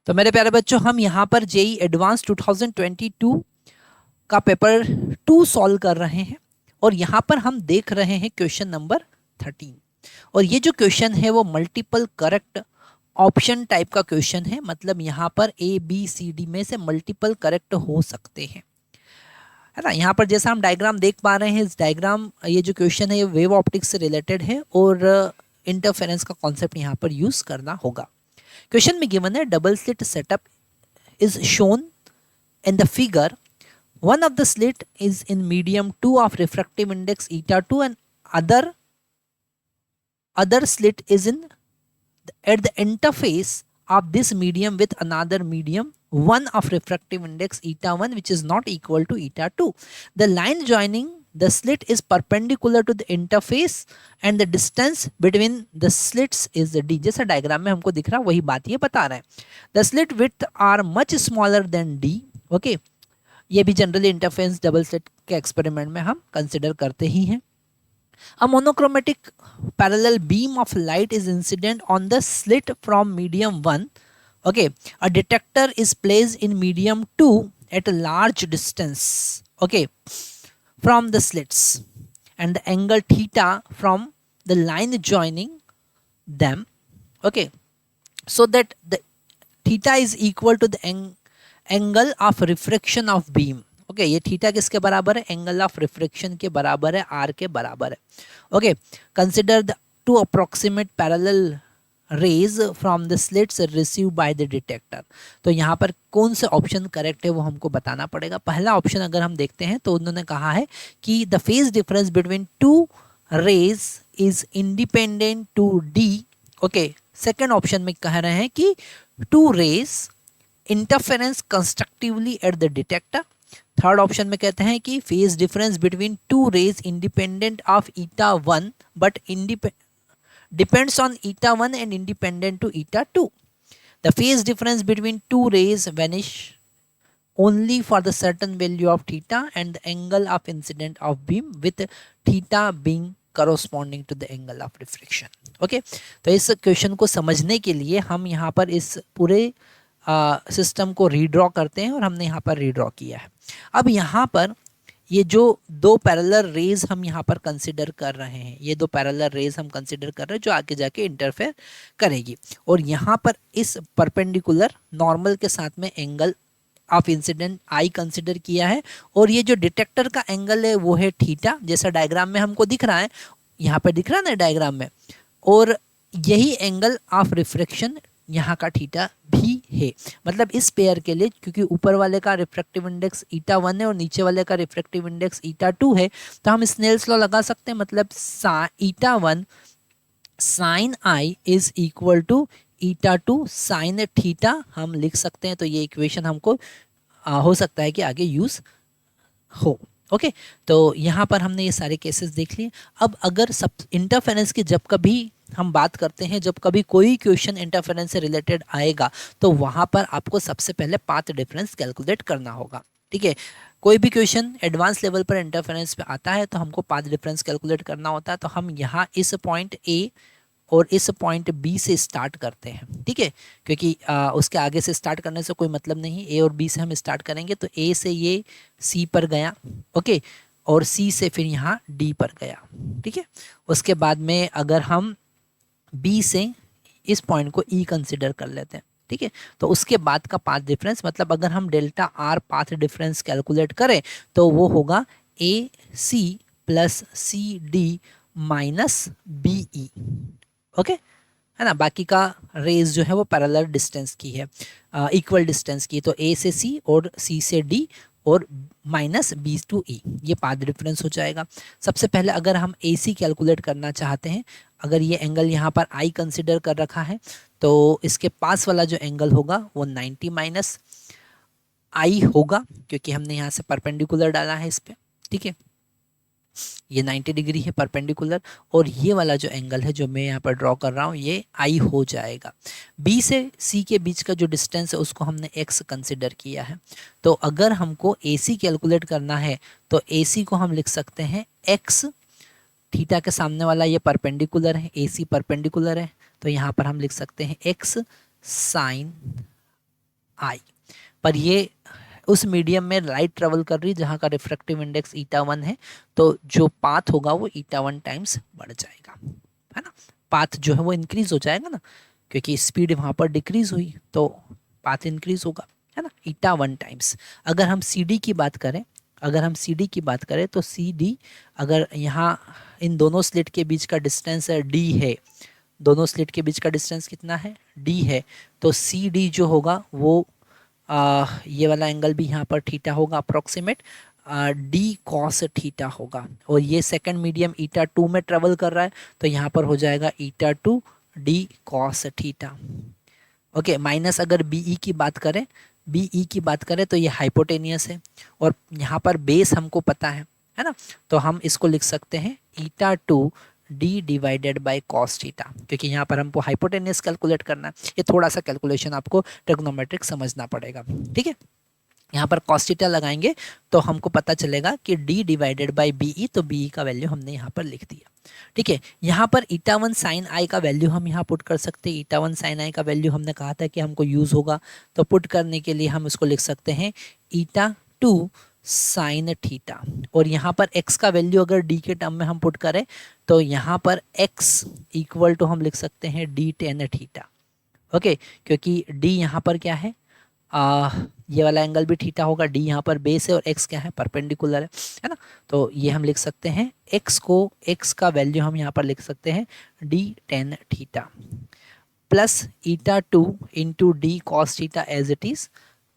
तो मेरे प्यारे बच्चों, हम यहाँ पर जेई एडवांस 2022 का पेपर 2 सॉल्व कर रहे हैं और यहाँ पर हम देख रहे हैं क्वेश्चन नंबर 13। और ये जो क्वेश्चन है वो मल्टीपल करेक्ट ऑप्शन टाइप का क्वेश्चन है। मतलब यहाँ पर ए बी सी डी में से मल्टीपल करेक्ट हो सकते हैं, है ना। यहाँ पर जैसा हम डायग्राम देख पा रहे हैं, इस डायग्राम, ये जो क्वेश्चन है ये वेव ऑप्टिक्स से रिलेटेड है और इंटरफेरेंस का कॉन्सेप्ट यहाँ पर यूज करना होगा। क्वेश्चन में गिवन है double slit setup is shown in the figure. One of the slit is in medium 2 of refractive index eta 2 and other slit is in at the interface of this medium with another medium 1 of refractive index eta 1 which is not equal to eta 2. The line joining the slit is perpendicular to the interface and the distance between the slits is d. जैसा diagram में हमको दिख रहा है वही बात ये बता रहा है। The slit width are much smaller than d. Okay, ये भी जनरली इंटरफेरेंस डबल स्लिट के एक्सपेरिमेंट में हम कंसिडर करते ही हैं। A monochromatic parallel beam of light is incident on the slit from medium 1. Okay, a detector is placed in medium 2 at a large distance, okay, from the slits, and the angle theta from the line joining them, okay, so that the theta is equal to the angle of refraction of beam. Okay, ये theta किसके बराबर है? Angle of refraction के बराबर है, are के बराबर है। Okay, consider the two approximate parallel raise from the slits receive by the detector. तो यहाँ पर कौन से ऑप्शन करेक्ट है वो हमको बताना पड़ेगा। पहला ऑप्शन अगर हम देखते हैं तो उन्होंने कहा है कि the phase difference between two rays is independent to D. Okay, second option में कह रहे हैं कि two rays interference constructively at the detector. Third option में कहते हैं कि phase difference between two rays independent of eta 1 but depends on eta 1 and independent to eta 2। The phase difference between two rays vanish only for the certain value of theta and the angle of incident of beam with theta being corresponding to the angle of refraction. Okay, तो इस question को समझने के लिए हम यहाँ पर इस पूरे सिस्टम को रीड्रॉ करते हैं और हमने यहाँ पर रीड्रॉ किया है। अब यहाँ पर ये जो दो पैरेलल रेज हम यहाँ पर कंसिडर कर रहे हैं, ये दो पैरेलल रेज हम कंसिडर कर रहे हैं जो आगे जाके इंटरफेयर करेगी, और यहाँ पर इस परपेंडिकुलर नॉर्मल के साथ में angle of incident I consider किया है, और ये जो डिटेक्टर का एंगल है वो है थीटा, जैसा डायग्राम में हमको दिख रहा है, यहाँ पर दिख रहा है ना डायग्राम में, और यही एंगल ऑफ रिफ्रैक्शन यहाँ का थीटा भी है। मतलब इस पेयर के लिए, क्योंकि ऊपर वाले का रिफ्रैक्टिव इंडेक्स ईटा 1 है और नीचे वाले का रिफ्रैक्टिव इंडेक्स ईटा 2 है, तो हम स्नेल्स लॉ लगा सकते हैं। मतलब eta 1 sine i is equal to eta 2 sine theta हम लिख सकते हैं। तो ये इक्वेशन हमको हो सकता है कि आगे यूज हो। ओके, तो यहाँ पर हमने ये सारे केसेस देख लिए। अब अगर सब इंटरफेरेंस की जब कभी हम बात करते हैं, जब कभी कोई क्वेश्चन इंटरफेरेंस से रिलेटेड आएगा तो वहाँ पर आपको सबसे पहले पाथ डिफरेंस कैलकुलेट करना होगा। ठीक है, कोई भी क्वेश्चन एडवांस लेवल पर इंटरफेरेंस पे आता है तो हमको पाथ डिफरेंस कैलकुलेट करना होता है। तो हम यहाँ इस पॉइंट ए और इस पॉइंट बी से स्टार्ट करते हैं। ठीक है, क्योंकि उसके आगे से स्टार्ट करने से कोई मतलब नहीं, ए और बी से हम स्टार्ट करेंगे। तो ए से ये सी पर गया, ओके, और सी से फिर यहाँ डी पर गया। ठीक है, उसके बाद में अगर हम बी से इस पॉइंट को ई कंसिडर कर लेते हैं। ठीक है, तो उसके बाद का पाथ डिफरेंस, मतलब अगर हम delta R path difference calculate करें तो वो होगा A C plus C D minus B E. Okay, है ना। बाकी का रेज जो है वो पैरेलल डिस्टेंस की है, इक्वल डिस्टेंस की, तो ए से सी और सी से डी और माइनस बी टू ई, ये पाथ डिफरेंस हो जाएगा। सबसे पहले अगर हम ए सी कैलकुलेट करना चाहते हैं, अगर ये एंगल यहाँ पर आई कंसिडर कर रखा है तो इसके पास वाला जो एंगल होगा वो 90 माइनस आई होगा, क्योंकि हमने यहाँ से परपेंडिकुलर डाला है इस पर। ठीक है, ये 90 डिग्री है परपेंडिकुलर, और ये वाला जो एंगल है जो मैं यहाँ पर ड्रॉ कर रहा हूँ ये आई हो जाएगा। बी से सी के बीच का जो डिस्टेंस है उसको हमने एक्स कंसिडर किया है। तो अगर हमको ए सी कैलकुलेट करना है तो ए सी को हम लिख सकते हैं एक्स, थीटा के सामने वाला ये परपेंडिकुलर है, ए सी परपेंडिकुलर है, तो यहाँ पर हम लिख सकते हैं एक्स साइन आई, पर ये उस मीडियम में लाइट ट्रेवल कर रही है जहाँ का रिफ्रैक्टिव इंडेक्स ईटा 1 है, तो जो पाथ होगा वो ईटा 1 टाइम्स बढ़ जाएगा, है ना। पाथ जो है वो इंक्रीज हो जाएगा ना, क्योंकि स्पीड वहाँ पर डिक्रीज हुई तो पाथ इंक्रीज होगा, है ना, ईटा 1 टाइम्स। अगर हम सी डी की बात करें, अगर हम सी डी की बात करें तो सी डी, अगर यहाँ इन दोनों स्लिट के बीच का डिस्टेंस डी है, दोनों स्लिट के बीच का डिस्टेंस कितना है, डी है, तो सी डी जो होगा वो ये वाला एंगल भी यहाँ पर थीटा होगा अप्रोक्सीमेट, डी कॉस थीटा होगा। और ये सेकंड मीडियम ईटा 2 में ट्रेवल कर रहा है, तो यहाँ पर हो जाएगा ईटा 2 D cos theta. Okay, minus अगर बीई की बात करें, बीई की बात करें तो ये हाइपोटेनियस है, और यहाँ पर बेस हमको पता है ना, तो हम इसको लिख सकते हैं ईटा 2 D divided by cos theta, क्योंकि यहाँ पर हमको हाइपोटेनियस कैलकुलेट करना है। ये थोड़ा सा कैलकुलेशन आपको ट्रिग्नोमेट्रिक समझना पड़ेगा, ठीक है। यहाँ पर कॉस थीटा लगाएंगे तो हमको पता चलेगा कि डी डिवाइडेड बाई बीई, तो बीई का वैल्यू हमने यहाँ पर लिख दिया, ठीक है। यहाँ पर ईटा 1 साइन आई का वैल्यू हम यहाँ पुट कर सकते हैं। ईटा 1 साइन आई का वैल्यू हमने कहा था कि हमको यूज़ होगा, तो पुट करने के लिए हम इसको लिख सकते हैं ईटा 2 साइन थीटा, और यहाँ पर x का वैल्यू अगर d के टर्म में हम पुट करें तो यहाँ पर x इक्वल टू हम लिख सकते हैं d टेन थीटा। ओके, क्योंकि d यहाँ पर क्या है, ये वाला एंगल भी थीटा होगा, d यहाँ पर बेस है और x क्या है, परपेंडिकुलर है ना, तो ये हम लिख सकते हैं x का वैल्यू हम यहाँ पर लिख सकते हैं d tan theta plus eta 2 into D cos theta as it is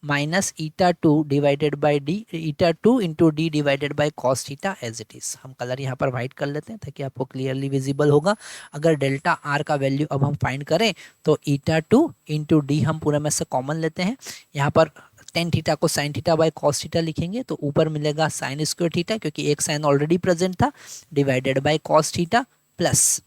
minus eta 2 divided by D, eta 2 into D divided by cos theta as it is. हम कलर यहाँ पर वाइट कर लेते हैं ताकि आपको क्लियरली विजिबल होगा। अगर डेल्टा आर का वैल्यू अब हम फाइंड करें तो ईटा 2 इंटू डी हम पूरे में से कॉमन लेते हैं, यहाँ पर टेन थीटा को sine theta by cos theta लिखेंगे तो ऊपर मिलेगा साइन स्क्वायर थीटा, क्योंकि एक साइन ऑलरेडी प्रेजेंट था, divided by cos theta plus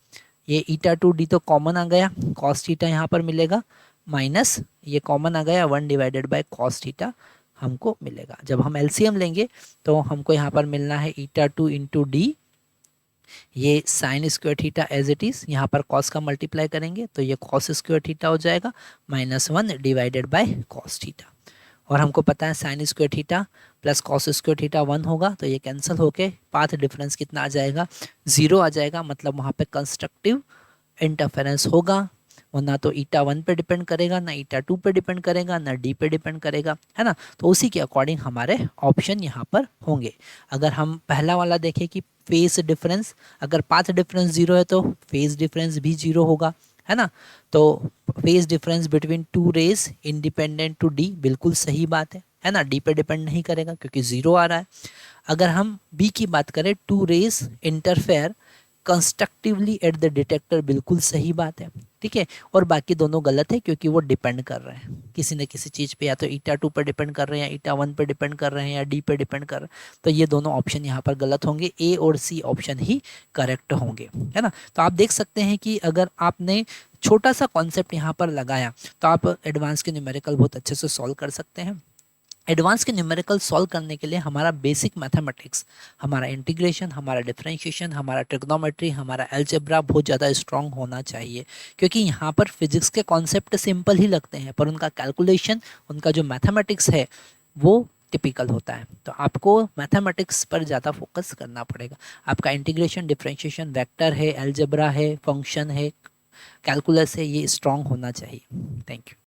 ये ईटा 2 डी तो कॉमन आ गया, कॉस थीटा यहाँ पर मिलेगा माइनस ये कॉमन आ गया 1 डिवाइडेड बाय कॉस थीटा हमको मिलेगा। जब हम एलसीएम लेंगे तो हमको यहाँ पर मिलना है ईटा 2 इंटू डी, ये sine square theta as it is, यहाँ पर कॉस का मल्टीप्लाई करेंगे तो ये कॉस स्क्वायर थीटा हो जाएगा -1 डिवाइडेड बाय कॉस थीटा, और हमको पता है sign square theta plus cos square theta 1 होगा, तो ये कैंसिल होके पाथ डिफरेंस कितना आ जाएगा, 0 आ जाएगा, मतलब वहाँ पे कंस्ट्रक्टिव इंटरफेरेंस होगा। और ना तो ईटा 1 पे डिपेंड करेगा, ना ईटा 2 पे डिपेंड करेगा, ना डी पे डिपेंड करेगा, है ना। तो उसी के अकॉर्डिंग हमारे ऑप्शन यहाँ पर होंगे। अगर हम पहला वाला देखें कि फेज डिफरेंस, अगर पाथ डिफरेंस 0 है तो फेज डिफरेंस भी 0 होगा, है ना। तो phase difference between 2 rays independent to D, बिल्कुल सही बात है ना, डी पे डिपेंड नहीं करेगा क्योंकि 0 आ रहा है। अगर हम बी की बात करें, 2 rays interfere constructively at the detector, बिल्कुल सही बात है, ठीक है। और बाकी दोनों गलत है क्योंकि वो डिपेंड कर रहे हैं किसी न किसी चीज़ पे, या तो ईटा 2 पर डिपेंड कर रहे हैं, या ईटा 1 पे डिपेंड कर रहे हैं, या डी पे डिपेंड कर रहे हैं, तो ये दोनों ऑप्शन यहाँ पर गलत होंगे, ए और सी ऑप्शन ही करेक्ट होंगे, है ना। तो आप देख सकते हैं कि अगर आपने छोटा सा कॉन्सेप्ट यहाँ पर लगाया तो आप एडवांस के न्यूमेरिकल बहुत अच्छे से सॉल्व कर सकते हैं। एडवांस के न्यूमेरिकल सॉल्व करने के लिए हमारा बेसिक मैथमेटिक्स, हमारा इंटीग्रेशन, हमारा डिफरेंशिएशन, हमारा ट्रिग्नोमेट्री, हमारा अलजेब्रा बहुत ज़्यादा स्ट्रांग होना चाहिए, क्योंकि यहाँ पर फिजिक्स के कॉन्सेप्ट सिंपल ही लगते हैं पर उनका कैलकुलेशन, उनका जो मैथमेटिक्स है वो टिपिकल होता है। तो आपको मैथमेटिक्स पर ज़्यादा फोकस करना पड़ेगा। आपका इंटीग्रेशन, डिफरेंशिएशन, वेक्टर है, अलजेब्रा है, फंक्शन है, कैलकुलस है, ये स्ट्रांग होना चाहिए। Thank you.